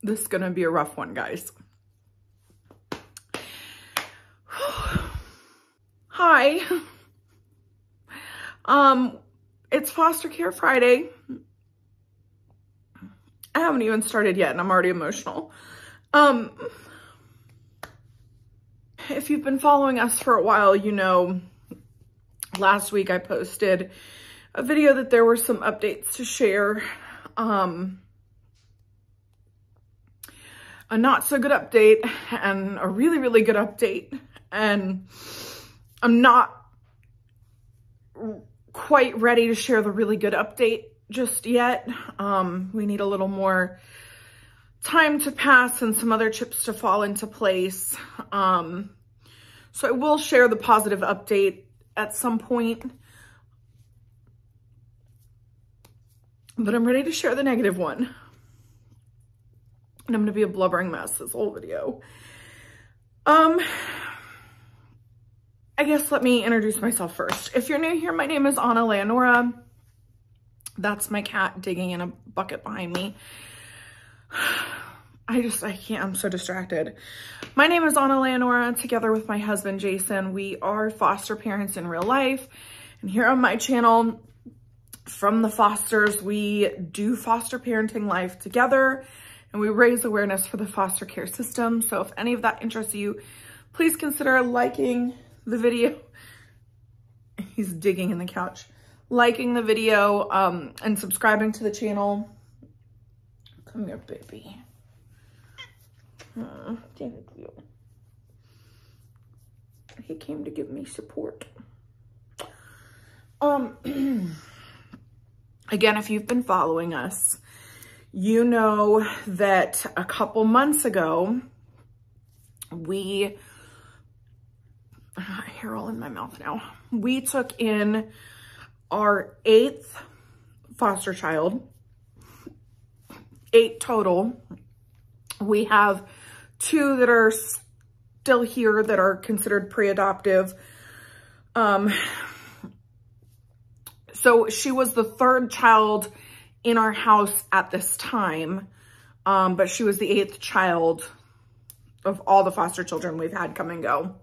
This is gonna be a rough one, guys. Hi. It's Foster Care Friday. I haven't even started yet and I'm already emotional. If you've been following us for a while, you know, last week I posted a video that there were some updates to share. A not so good update and a really, really good update. And I'm not quite ready to share the really good update just yet. We need a little more time to pass and some other chips to fall into place. So I will share the positive update at some point, but I'm ready to share the negative one. And I'm gonna be a blubbering mess this whole video. I guess let me introduce myself first. If you're new here, my name is Anna Leonora. That's my cat digging in a bucket behind me. I can't, I'm so distracted. My name is Anna Leonora. Together with my husband, Jason, we are foster parents in real life. And here on my channel, From the Fosters, we do foster parenting life together and we raise awareness for the foster care system. So if any of that interests you, please consider liking the video. He's digging in the couch. Liking the video and subscribing to the channel. Come here, baby. Thank you. He came to give me support. Again, if you've been following us, you know that a couple months ago, hair all in my mouth now. We took in our 8th foster child, 8 total. We have 2 that are still here that are considered pre-adoptive. So she was the 3rd child in our house at this time, but she was the 8th child of all the foster children we've had come and go.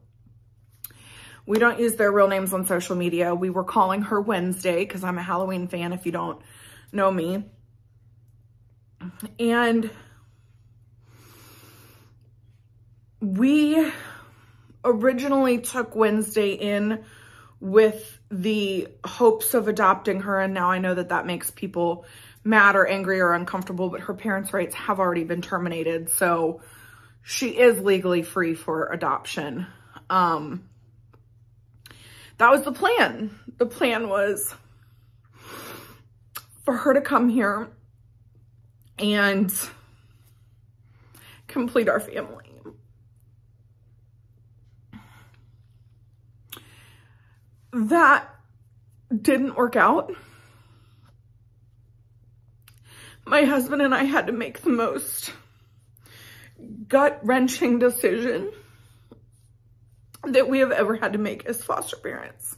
We don't use their real names on social media. We were calling her Wednesday because I'm a Halloween fan if you don't know me. And we originally took Wednesday in with the hopes of adopting her. And now I know that that makes people mad or angry or uncomfortable, but her parents' rights have already been terminated. So she is legally free for adoption. That was the plan. The plan was for her to come here and complete our family. That didn't work out. My husband and I had to make the most gut-wrenching decision that we have ever had to make as foster parents.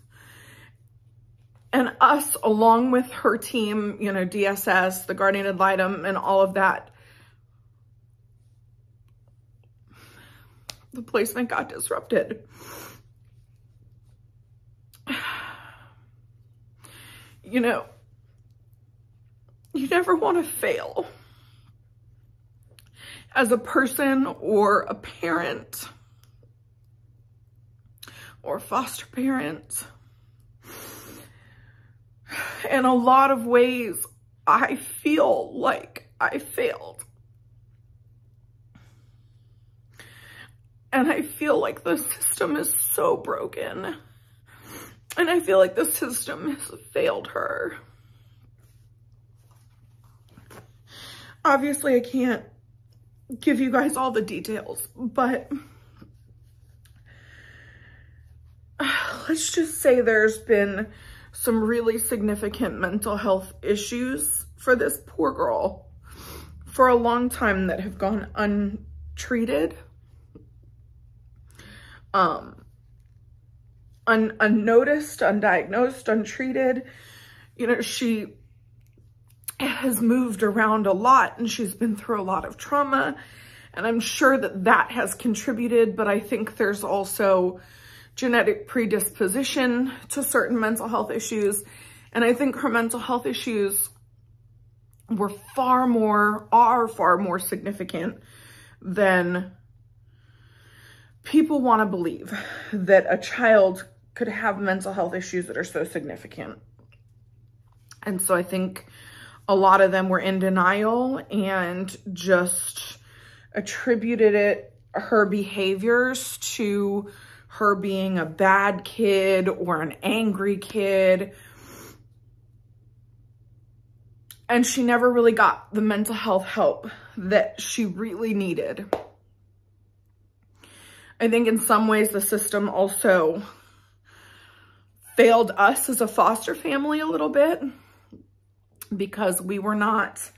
And us, along with her team, you know, DSS, the Guardian Ad Litem, and all of that, the placement got disrupted. You know, you never want to fail as a person or a parent or foster parent. In a lot of ways, I feel like I failed. And I feel like the system is so broken. And I feel like the system has failed her. Obviously, I can't give you guys all the details, but let's just say there's been some really significant mental health issues for this poor girl for a long time that have gone untreated, unnoticed, undiagnosed, untreated. You know, she has moved around a lot and she's been through a lot of trauma. And I'm sure that that has contributed, but I think there's also genetic predisposition to certain mental health issues. And I think her mental health issues are far more significant than people want to believe, that a child could have mental health issues that are so significant. And so I think a lot of them were in denial and just attributed her behaviors to her being a bad kid or an angry kid. And she never really got the mental health help that she really needed. I think in some ways the system also failed us as a foster family a little bit, because we were not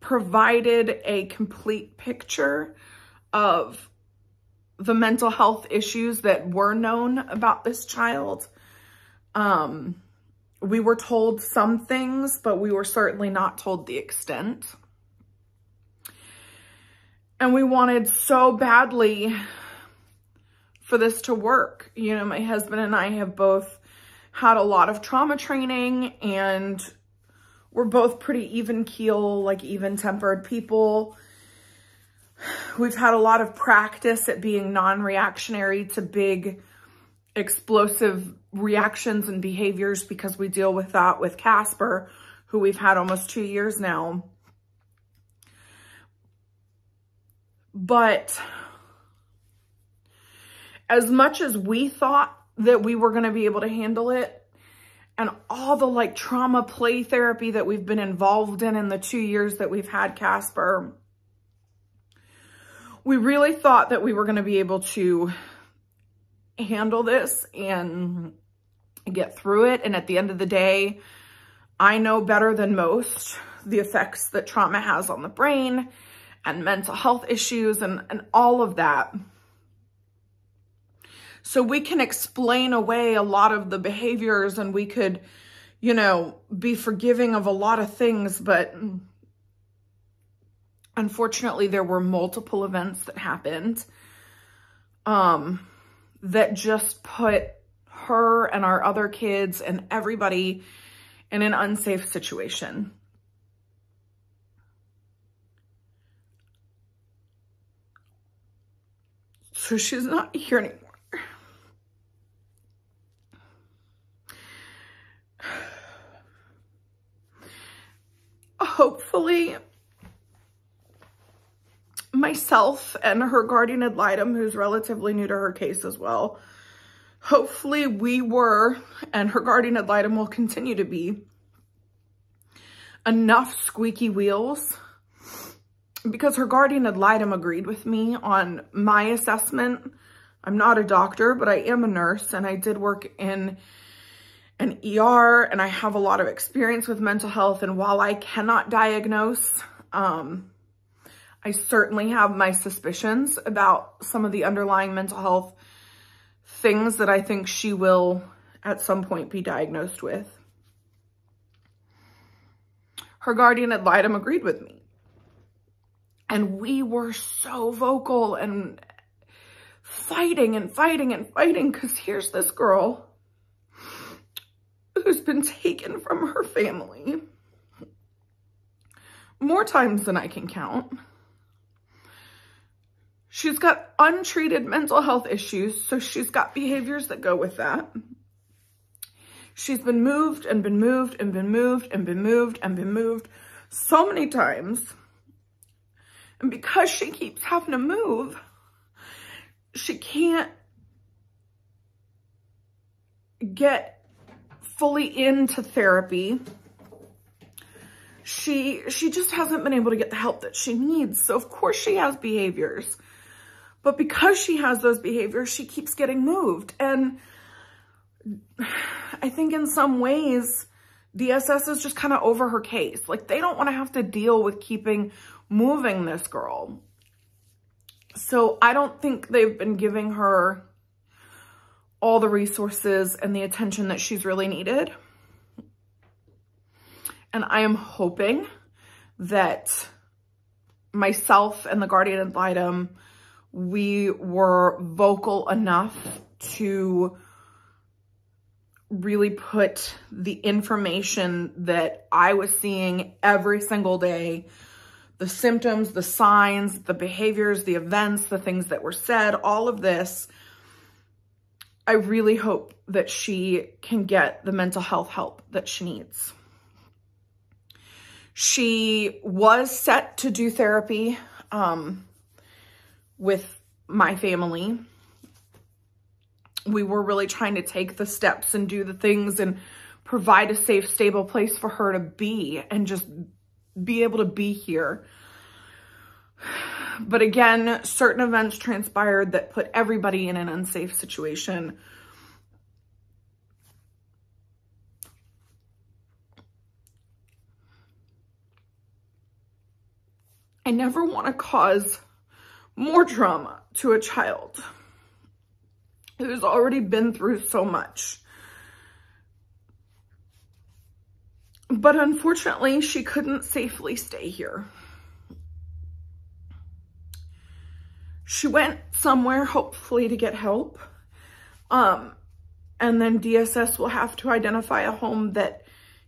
provided a complete picture of the mental health issues that were known about this child. We were told some things, but we were certainly not told the extent. And we wanted so badly for this to work. You know, my husband and I have both had a lot of trauma training, and we're both pretty even keel, like even-tempered people. We've had a lot of practice at being non-reactionary to big explosive reactions and behaviors, because we deal with that with Casper, who we've had almost 2 years now. But as much as we thought that we were going to be able to handle it, and all the like trauma play therapy that we've been involved in the 2 years that we've had Casper, we really thought that we were going to be able to handle this and get through it. And at the end of the day, I know better than most the effects that trauma has on the brain and mental health issues and all of that. So we can explain away a lot of the behaviors, and we could, you know, be forgiving of a lot of things, but unfortunately there were multiple events that happened that just put her and our other kids and everybody in an unsafe situation. So she's not here anymore. Hopefully, myself and her guardian Ad Litem, who's relatively new to her case as well, hopefully we were, and her guardian Ad Litem will continue to be, enough squeaky wheels, because her guardian Ad Litem agreed with me on my assessment. I'm not a doctor, but I am a nurse, and I did work in an ER, and I have a lot of experience with mental health. And while I cannot diagnose, I certainly have my suspicions about some of the underlying mental health things that I think she will at some point be diagnosed with. Her guardian Ad Litem agreed with me. And we were so vocal and fighting and fighting and fighting, because here's this girl who's been taken from her family more times than I can count. She's got untreated mental health issues, so she's got behaviors that go with that. She's been moved and been moved and been moved and been moved and been moved so many times. And because she keeps having to move, she can't get fully into therapy. She just hasn't been able to get the help that she needs. So of course she has behaviors, but because she has those behaviors, she keeps getting moved. And I think in some ways, DSS is just kind of over her case. Like, they don't want to have to deal with keeping moving this girl. So I don't think they've been giving her all the resources and the attention that she's really needed. And I am hoping that myself and the guardian ad litem, we were vocal enough to really put the information that I was seeing every single day, the symptoms, the signs, the behaviors, the events, the things that were said, all of this. I really hope that she can get the mental health help that she needs. She was set to do therapy with my family. We were really trying to take the steps and do the things and provide a safe, stable place for her to be and just be able to be here. But again, certain events transpired that put everybody in an unsafe situation. I never want to cause more drama to a child who's already been through so much. But unfortunately, she couldn't safely stay here. She went somewhere, hopefully, to get help. And then DSS will have to identify a home that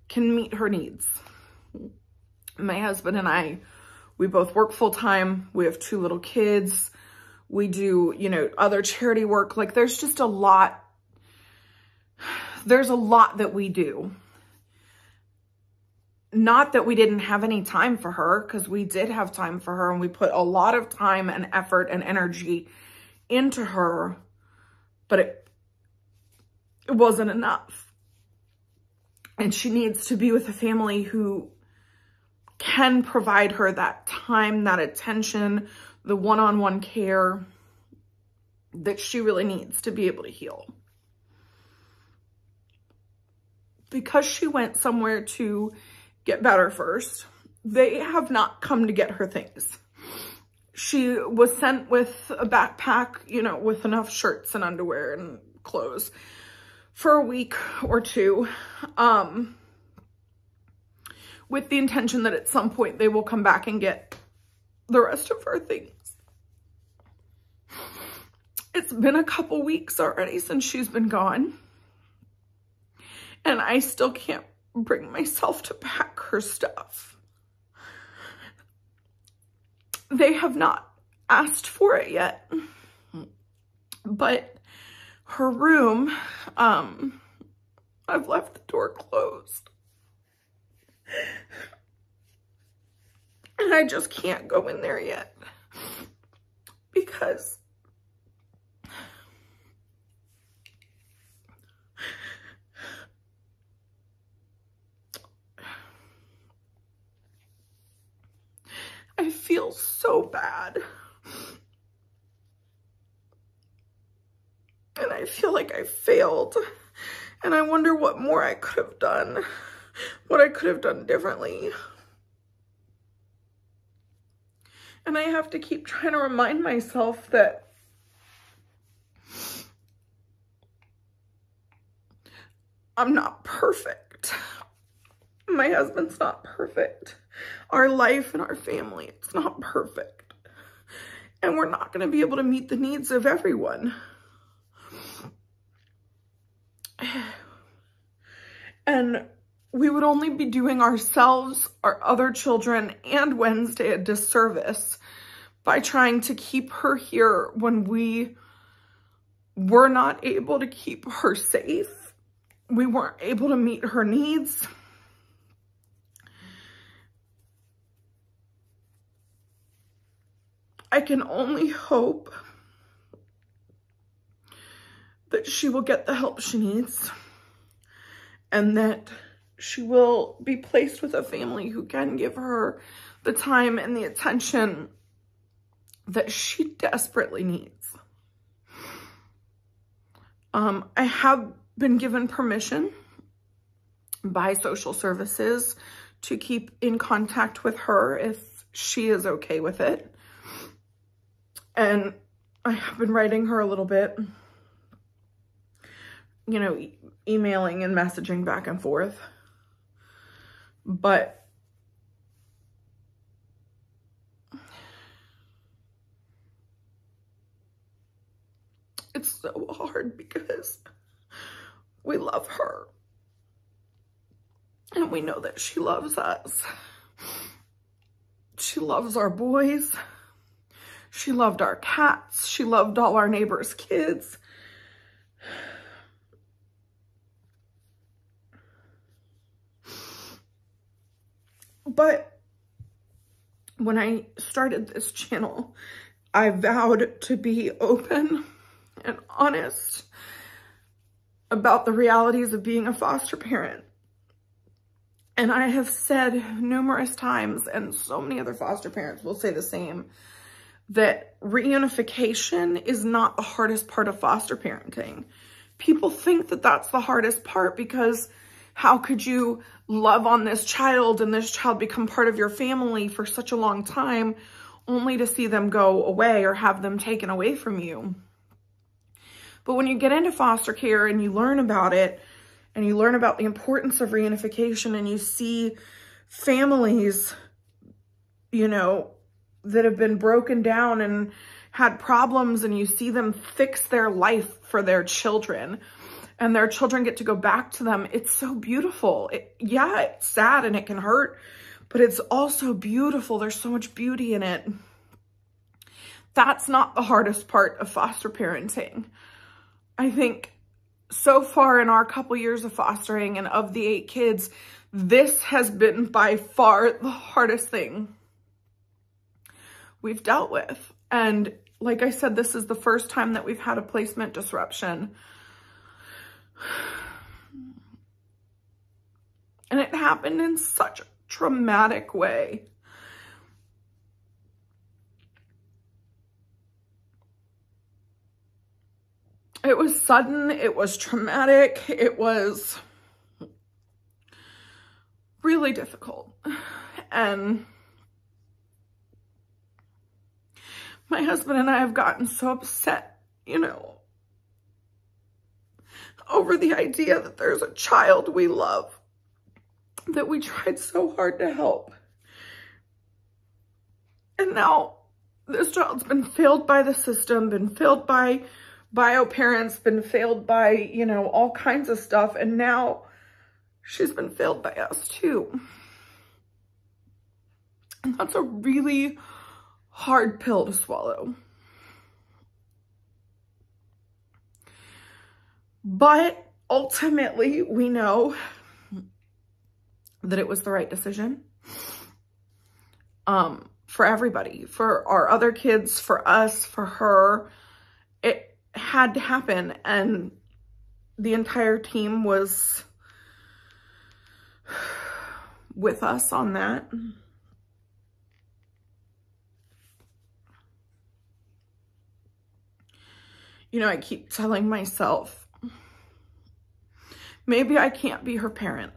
can meet her needs. My husband and I, we both work full-time. We have 2 little kids. We do, you know, other charity work. Like, there's just a lot. There's a lot that we do. Not that we didn't have any time for her, because we did have time for her, and we put a lot of time and effort and energy into her, but it wasn't enough. And she needs to be with a family who can provide her that time, that attention, the one-on-one care that she really needs to be able to heal. Because she went somewhere to get better first, they have not come to get her things. She was sent with a backpack, you know, with enough shirts and underwear and clothes for a week or 2, with the intention that at some point they will come back and get the rest of her things. It's been a couple weeks already since she's been gone, and I still can't bring myself to pack her stuff. They have not asked for it yet, but her room, I've left the door closed. And I just can't go in there yet because I feel so bad. And I feel like I failed. And I wonder what more I could have done, what I could have done differently. And I have to keep trying to remind myself that I'm not perfect. My husband's not perfect. Our life and our family, it's not perfect. And we're not going to be able to meet the needs of everyone. And we would only be doing ourselves, our other children, and Wednesday a disservice by trying to keep her here when we were not able to keep her safe. We weren't able to meet her needs. I can only hope that she will get the help she needs and that she will be placed with a family who can give her the time and the attention that she desperately needs. I have been given permission by social services to keep in contact with her if she is okay with it. And I have been writing her a little bit, you know, emailing and messaging back and forth. But it's so hard because we love her. And we know that she loves us. She loves our boys. She loved our cats. She loved all our neighbors' kids. But when I started this channel, I vowed to be open and honest about the realities of being a foster parent. And I have said numerous times, and so many other foster parents will say the same, that reunification is not the hardest part of foster parenting. People think that that's the hardest part because how could you love on this child and this child become part of your family for such a long time only to see them go away or have them taken away from you? But when you get into foster care and you learn about it, and you learn about the importance of reunification, and you see families, you know, that have been broken down and had problems, and you see them fix their life for their children, and their children get to go back to them. It's so beautiful. Yeah, it's sad and it can hurt, but it's also beautiful. There's so much beauty in it. That's not the hardest part of foster parenting. I think so far in our couple years of fostering and of the 8 kids, this has been by far the hardest thing we've dealt with. And like I said, this is the first time that we've had a placement disruption. And it happened in such a traumatic way. It was sudden, it was traumatic, it was really difficult. And my husband and I have gotten so upset, you know, over the idea that there's a child we love that we tried so hard to help. And now this child's been failed by the system, been failed by bio parents, been failed by, you know, all kinds of stuff. And now she's been failed by us too. And that's a really hard pill to swallow. But ultimately, we know that it was the right decision. For everybody, for our other kids, for us, for her. It had to happen, and the entire team was with us on that. You know, I keep telling myself, maybe I can't be her parent,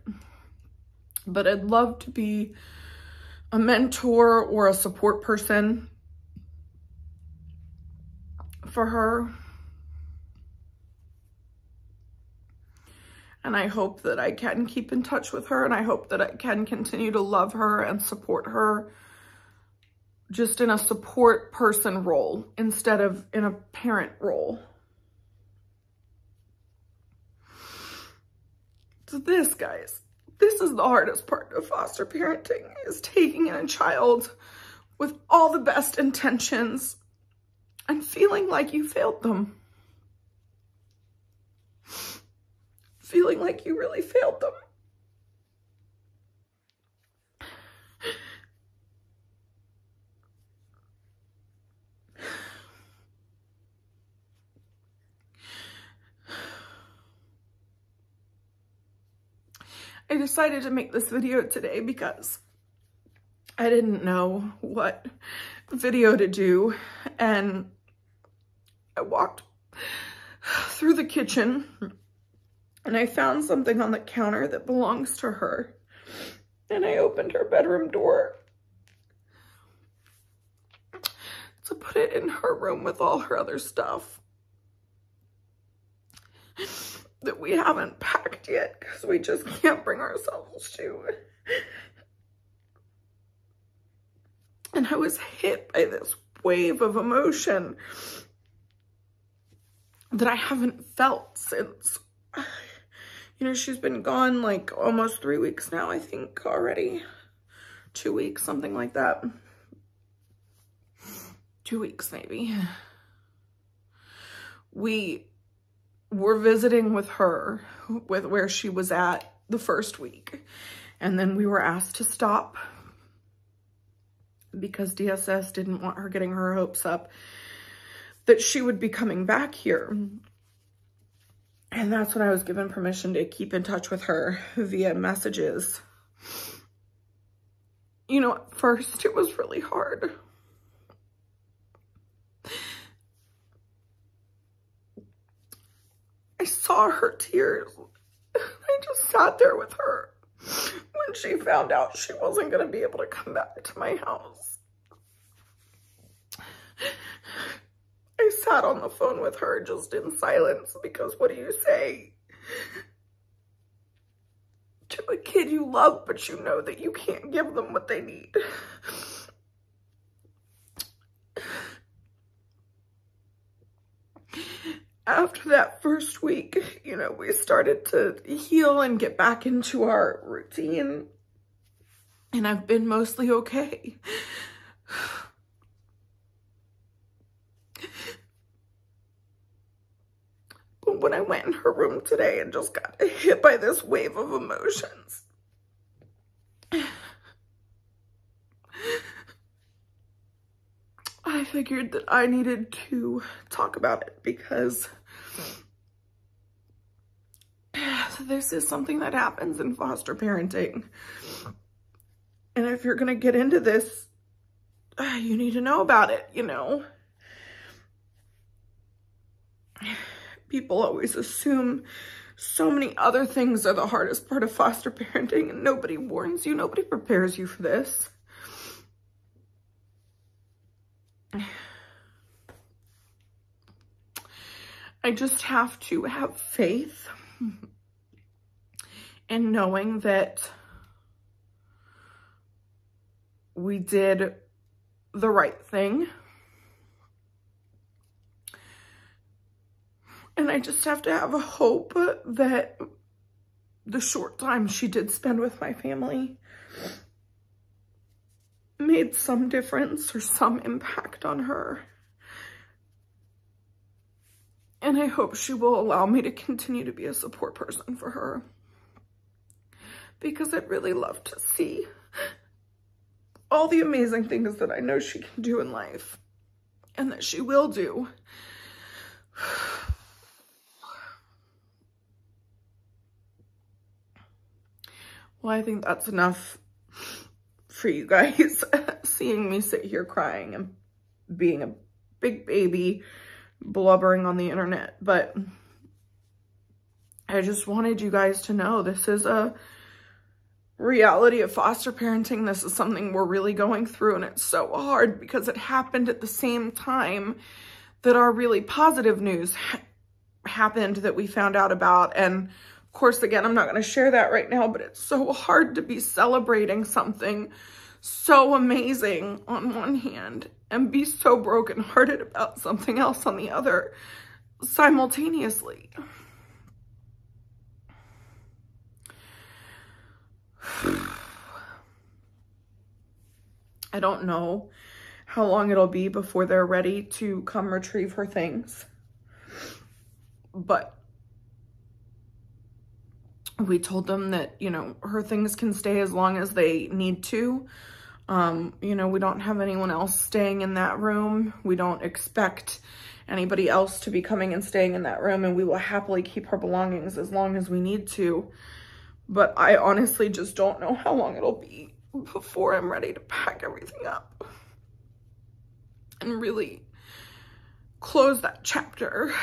but I'd love to be a mentor or a support person for her. And I hope that I can keep in touch with her, and I hope that I can continue to love her and support her just in a support person role instead of in a parent role. So this, guys, this is the hardest part of foster parenting, is taking in a child with all the best intentions and feeling like you failed them. Feeling like you really failed them. I decided to make this video today because I didn't know what video to do, and I walked through the kitchen and I found something on the counter that belongs to her, and I opened her bedroom door to put it in her room with all her other stuff that we haven't packed yet because we just can't bring ourselves to. And I was hit by this wave of emotion that I haven't felt since, you know, she's been gone like almost 3 weeks now, I think already. 2 weeks, something like that. 2 weeks maybe. We were visiting with her with where she was at the first week. And then we were asked to stop because DSS didn't want her getting her hopes up that she would be coming back here. And that's when I was given permission to keep in touch with her via messages. You know, at first it was really hard. I saw her tears. I just sat there with her when she found out she wasn't going to be able to come back to my house. I sat on the phone with her just in silence because what do you say to a kid you love, but you know that you can't give them what they need? After that first week, you know, we started to heal and get back into our routine, and I've been mostly okay. But when I went in her room today and just got hit by this wave of emotions, I figured that I needed to talk about it because this is something that happens in foster parenting. And if you're going to get into this, you need to know about it, you know. People always assume so many other things are the hardest part of foster parenting, and nobody warns you, nobody prepares you for this. I just have to have faith in knowing that we did the right thing. And I just have to have a hope that the short time she did spend with my family made some difference or some impact on her. And I hope she will allow me to continue to be a support person for her, because I'd really love to see all the amazing things that I know she can do in life and that she will do. Well, I think that's enough for you guys seeing me sit here crying and being a big baby blubbering on the internet. But I just wanted you guys to know this is a reality of foster parenting. This is something we're really going through, and it's so hard because it happened at the same time that our really positive news happened that we found out about. And of course, again, I'm not going to share that right now, but it's so hard to be celebrating something so amazing on one hand and be so brokenhearted about something else on the other simultaneously. I don't know how long it'll be before they're ready to come retrieve her things, but we told them that, you know, her things can stay as long as they need to. You know, we don't have anyone else staying in that room. We don't expect anybody else to be coming and staying in that room, and we will happily keep her belongings as long as we need to. But I honestly just don't know how long it'll be before I'm ready to pack everything up and really close that chapter.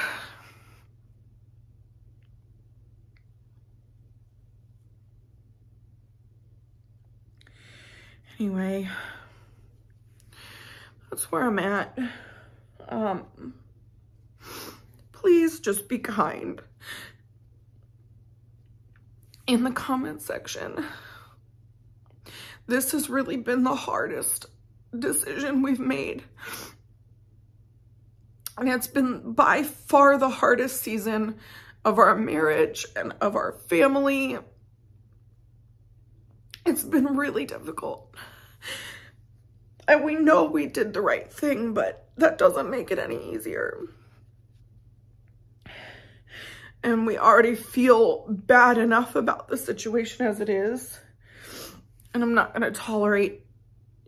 Anyway, that's where I'm at. Please just be kind in the comment section. This has really been the hardest decision we've made. And it's been by far the hardest season of our marriage and of our family. It's been really difficult. And we know we did the right thing, but that doesn't make it any easier. And we already feel bad enough about the situation as it is. And I'm not going to tolerate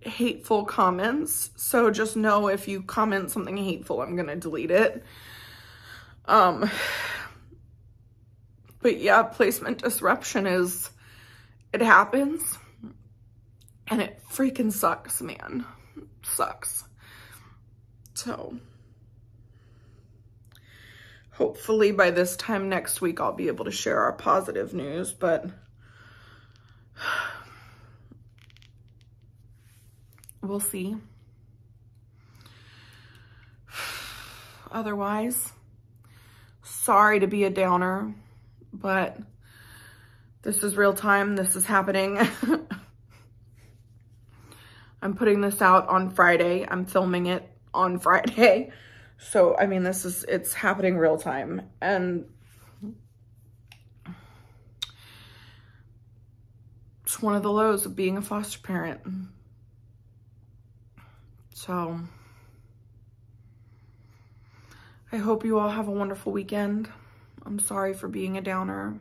hateful comments. So just know if you comment something hateful, I'm going to delete it. But yeah, placement disruption it happens. And it freaking sucks, man. It sucks. So hopefully by this time next week, I'll be able to share our positive news, but we'll see. Otherwise, sorry to be a downer, but this is real time. This is happening. I'm putting this out on Friday. I'm filming it on Friday. So, I mean, it's happening real time. And it's one of the lows of being a foster parent. So, I hope you all have a wonderful weekend. I'm sorry for being a downer.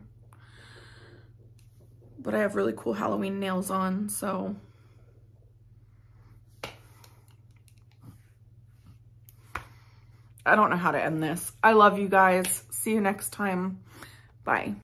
But I have really cool Halloween nails on, so I don't know how to end this. I love you guys. See you next time. Bye.